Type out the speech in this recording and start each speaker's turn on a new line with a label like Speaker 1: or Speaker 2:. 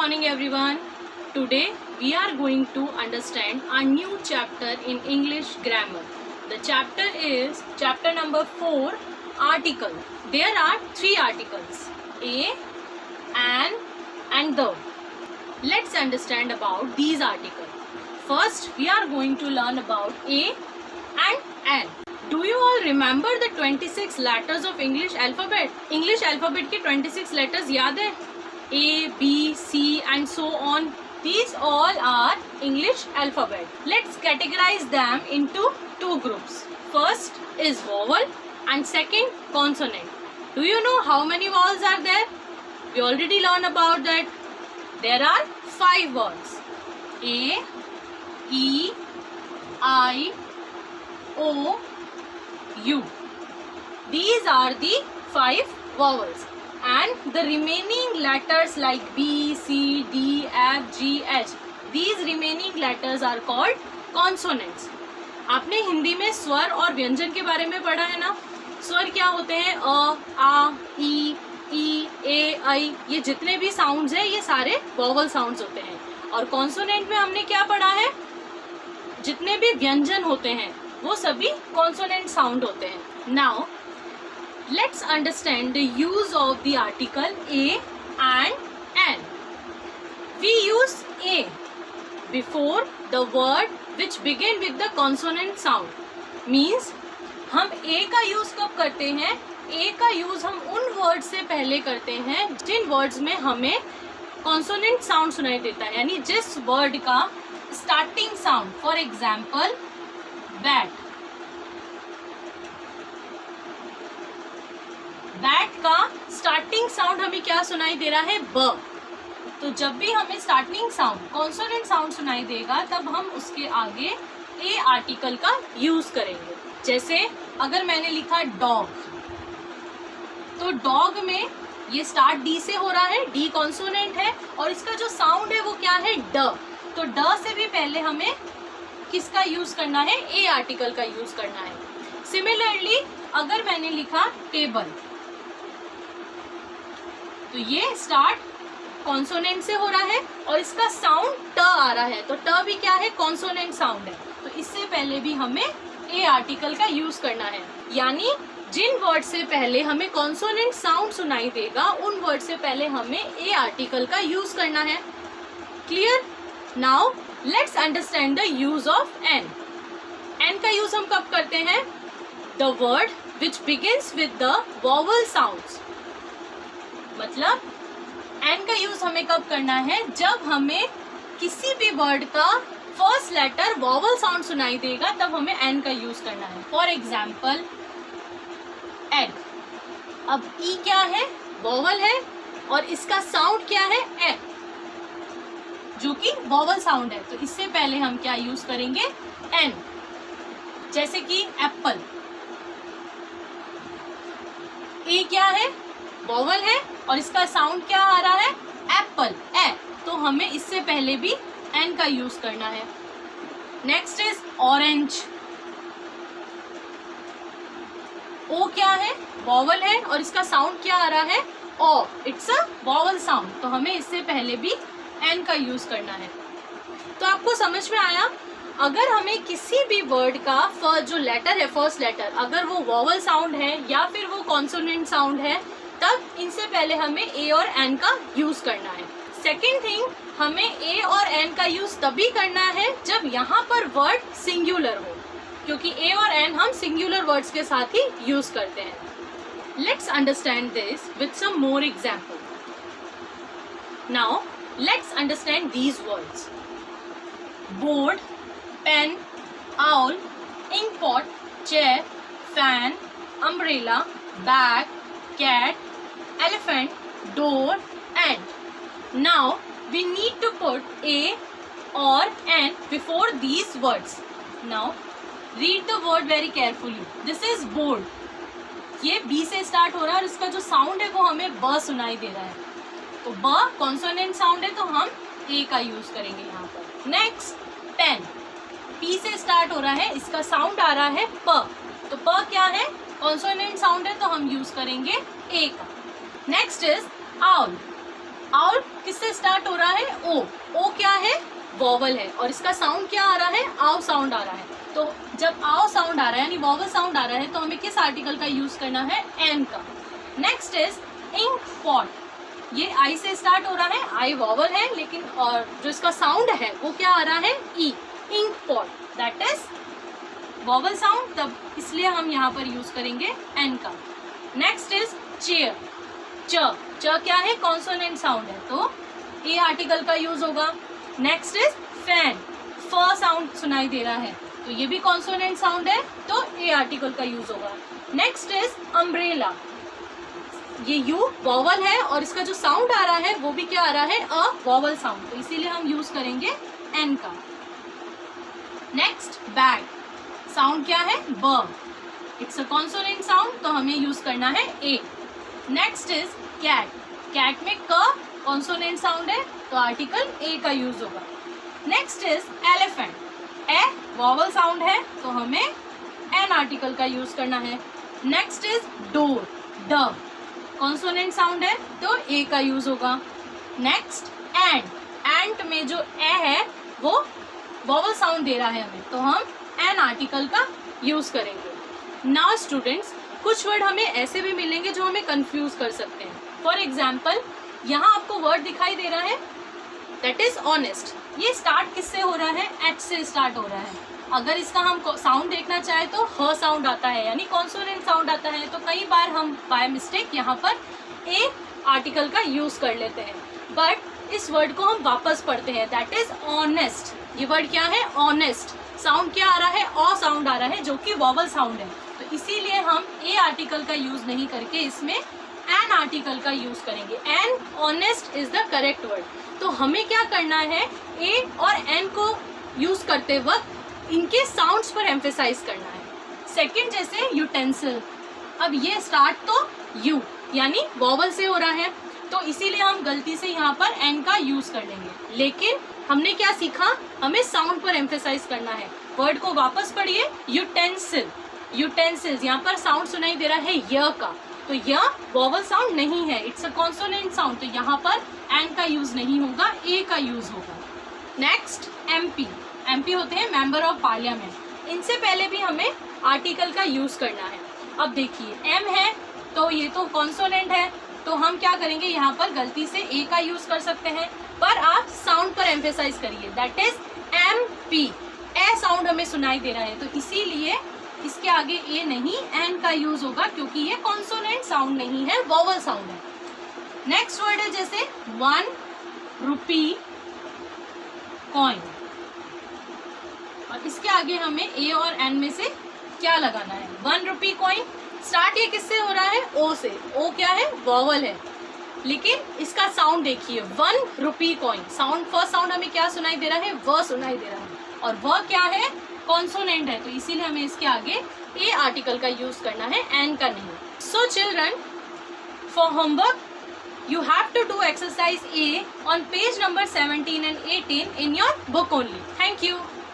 Speaker 1: morning everyone. Today we are going to understand a new chapter in English grammar. The chapter is chapter number 4, article. There are 3 articles: a, an and the. Let's understand about these articles. First we are going to learn about a and an. Do you all remember the 26 letters of English alphabet? English alphabet के 26 letters याद है? A, B, C and so on. These all are English alphabet. Let's categorize them into 2 groups. First is vowel and second consonant. Do you know how many vowels are there? We already learned about that. There are 5 words: A, E, I, O, U. These are the 5 vowels. And the remaining letters like B, C, D, F, G, H, these remaining letters are called consonants. आपने हिंदी में स्वर और व्यंजन के बारे में पढ़ा है ना? स्वर क्या होते हैं? अ, आ, ई, ए, ऐ, ये जितने भी साउंड्स हैं ये सारे वॉवल साउंड्स होते हैं. और कॉन्सोनेंट में हमने क्या पढ़ा है? जितने भी व्यंजन होते हैं वो सभी कॉन्सोनेंट साउंड होते हैं. Now let's understand the use of the article a and an. We use a before the word which begin with the consonant sound. Means हम a का यूज कब करते हैं? a का यूज हम उन वर्ड से पहले करते हैं जिन वर्ड्स में हमें कॉन्सोनेंट साउंड सुनाई देता है, यानी जिस वर्ड का starting sound. For example bat. Bat का स्टार्टिंग साउंड हमें क्या सुनाई दे रहा है? ब. तो जब भी हमें स्टार्टिंग साउंड कॉन्सोनेंट साउंड सुनाई देगा तब हम उसके आगे ए आर्टिकल का यूज करेंगे. जैसे अगर मैंने लिखा डॉग, तो डॉग में ये स्टार्ट डी से हो रहा है, डी कॉन्सोनेंट है और इसका जो साउंड है वो क्या है? ड. तो ड से भी पहले हमें किसका यूज करना है? ए आर्टिकल का यूज करना है. सिमिलरली अगर मैंने लिखा टेबल, तो ये स्टार्ट कॉन्सोनेंट से हो रहा है और इसका साउंड ट आ रहा है, तो ट भी क्या है? कॉन्सोनेंट साउंड है. तो इससे पहले भी हमें ए आर्टिकल का यूज करना है. यानी जिन वर्ड से पहले हमें कॉन्सोनेंट साउंड सुनाई देगा उन वर्ड से पहले हमें ए आर्टिकल का यूज करना है. Clear? Now let's understand the use of an. An का यूज हम कब करते हैं? The word which begins with the vowel sounds. मतलब एन का यूज हमें कब करना है? जब हमें किसी भी वर्ड का फर्स्ट लेटर वॉवल साउंड सुनाई देगा तब हमें एन का यूज करना है. For example egg. अब ई क्या है? वॉवल है और इसका साउंड क्या है? ए, जो कि वॉवल साउंड है. तो इससे पहले हम क्या यूज करेंगे? एन. जैसे कि एप्पल. ए क्या है? वॉवल है और इसका साउंड क्या आ रहा है? एप्पल, ए. तो हमें इससे पहले भी एन का यूज करना है. Next is orange. ओ क्या है? वॉवल है और इसका साउंड क्या आ रहा है? O. It's a vowel sound. तो हमें इससे पहले भी एन का यूज करना है. तो आपको समझ में आया? अगर हमें किसी भी वर्ड का जो लेटर है, फर्स्ट लेटर, अगर वो वॉवल साउंड है या फिर वो कॉन्सोनेंट साउंड है, तब इनसे पहले हमें ए और एन का यूज करना है. सेकेंड थिंग, हमें ए और एन का यूज तभी करना है जब यहाँ पर वर्ड सिंगुलर हो, क्योंकि ए और एन हम सिंगुलर वर्ड्स के साथ ही यूज करते हैं. Let's understand this with some more example. Now let's understand these words. Board, pen, owl, ink pot, chair, fan, umbrella, bag, cat, elephant, door, and. Now we need to put a or an before these words. Now read the word very carefully. This is board. ये B से start हो रहा है और इसका जो sound है वो हमें ब सुनाई दे रहा है. तो ब कॉन्सोनेंट साउंड है तो हम ए का यूज करेंगे यहाँ पर. Next pen. P से स्टार्ट हो रहा है, इसका साउंड आ रहा है प. तो प क्या है? कॉन्सोनेंट साउंड है तो हम यूज करेंगे ए का. Next is owl. आउट किससे स्टार्ट हो रहा है? ओ। ओ क्या है? वॉवल है, और इसका साउंड क्या आ रहा है? आव साउंड आ रहा है। तो जब आव साउंड आ रहा है यानी वॉवल साउंड आ रहा है, तो हमें किस आर्टिकल का यूज करना है? एन का। Next is ink pot. ये आई से स्टार्ट हो रहा है, आई वॉवल है, लेकिन और जो इसका साउंड है वो क्या आ रहा है? ई। Ink pot, that is vowel sound, तब इसलिए हम यहाँ पर यूज करेंगे एन का। Next is chair. च। च क्या है? कॉन्सोनेंट साउंड है, तो ए आर्टिकल का यूज होगा। Next is fan. फ साउंड सुनाई दे रहा है, तो ये भी कॉन्सोनेंट साउंड है, तो ए आर्टिकल का यूज होगा। Next is umbrella. ये यू वॉवल है, और इसका जो साउंड आ रहा है वो भी क्या आ रहा है? अ वॉवल साउंड, तो इसीलिए हम यूज करेंगे एन का। Next bag. साउंड क्या है? ब। इट्स अ कॉन्सोनेंट साउंड, तो हमें यूज करना है a. Next is cat. Cat में क कॉन्सोनेंट साउंड है, तो आर्टिकल ए का यूज होगा। Next is elephant. A vowel sound है, तो हमें एन आर्टिकल का यूज करना है। Next is door. ड कॉन्सोनेंट साउंड है, तो ए का यूज होगा। नेक्स्ट एंट। एंट में जो ए है वो वॉवल साउंड दे रहा है हमें, तो हम एन आर्टिकल का यूज करेंगे। नाउ स्टूडेंट्स, कुछ वर्ड हमें ऐसे भी मिलेंगे जो हमें कंफ्यूज कर सकते हैं। फॉर एग्जाम्पल, यहाँ आपको वर्ड दिखाई दे रहा है, दैट इज ऑनेस्ट। ये स्टार्ट किससे हो रहा है? एच से स्टार्ट हो रहा है। अगर इसका हम साउंड देखना चाहे तो ह साउंड आता है, यानी कॉन्सोनेंट साउंड आता है, तो कई बार हम बाय मिस्टेक यहाँ पर ए आर्टिकल का यूज कर लेते हैं। बट इस वर्ड को हम वापस पढ़ते हैं, दैट इज ऑनेस्ट। ये वर्ड क्या है? ऑनेस्ट। साउंड क्या आ रहा है? ऑ साउंड आ रहा है, जो कि वॉवल साउंड है, तो इसीलिए हम ए आर्टिकल का यूज नहीं करके इसमें एन आर्टिकल का यूज करेंगे। An honest is the correct word. तो हमें क्या करना है? ए और एन को यूज करते वक्त इनके साउंड्स पर एम्फेसाइज करना है। सेकंड, जैसे यूटेंसिल। अब ये स्टार्ट तो यू यानी वॉवल से हो रहा है, तो इसीलिए हम गलती से यहाँ पर एन का यूज कर लेंगे। लेकिन हमने क्या सीखा? हमें साउंड पर एम्फेसाइज करना है। वर्ड को वापस पढ़िए, यूटेंसिल। यूटेंसिल्स, यहाँ पर साउंड सुनाई दे रहा है य का, तो यह वॉवल साउंड नहीं है, इट्स अ कॉन्सोनेंट साउंड, तो यहाँ पर एन का यूज नहीं होगा, ए का यूज होगा। Next MP. एमपी होते हैं मेंबर ऑफ पार्लियामेंट। इनसे पहले भी हमें आर्टिकल का यूज करना है। अब देखिए, एम है तो ये तो कॉन्सोनेंट है, तो हम क्या करेंगे? यहाँ पर गलती से ए का यूज कर सकते हैं, पर आप साउंड पर एम्फेसाइज करिए, that is M P. A sound हमें सुनाई दे रहा है, तो इसीलिए इसके आगे ए नहीं एन का यूज होगा, क्योंकि ये कॉन्सोनेंट साउंड नहीं है, वॉवल साउंड है। नेक्स्ट वर्ड है जैसे 1 रुपी कॉइन, और इसके आगे हमें ए और एन में से क्या लगाना है? 1 रुपी कॉइन। स्टार्ट ये किससे हो रहा है? ओ से। ओ क्या है? वॉवल है, लेकिन इसका साउंड देखिए, 1 rupee coin. Sound, first sound हमें क्या सुनाई दे रहा है? व सुनाई दे रहा है, और वह क्या है? कॉन्सोनेंट है, तो इसीलिए हमें इसके आगे ए आर्टिकल का यूज करना है, एन का नहीं। So children, for homework you have to do exercise A on page number 17 and 18 in your book only. Thank you.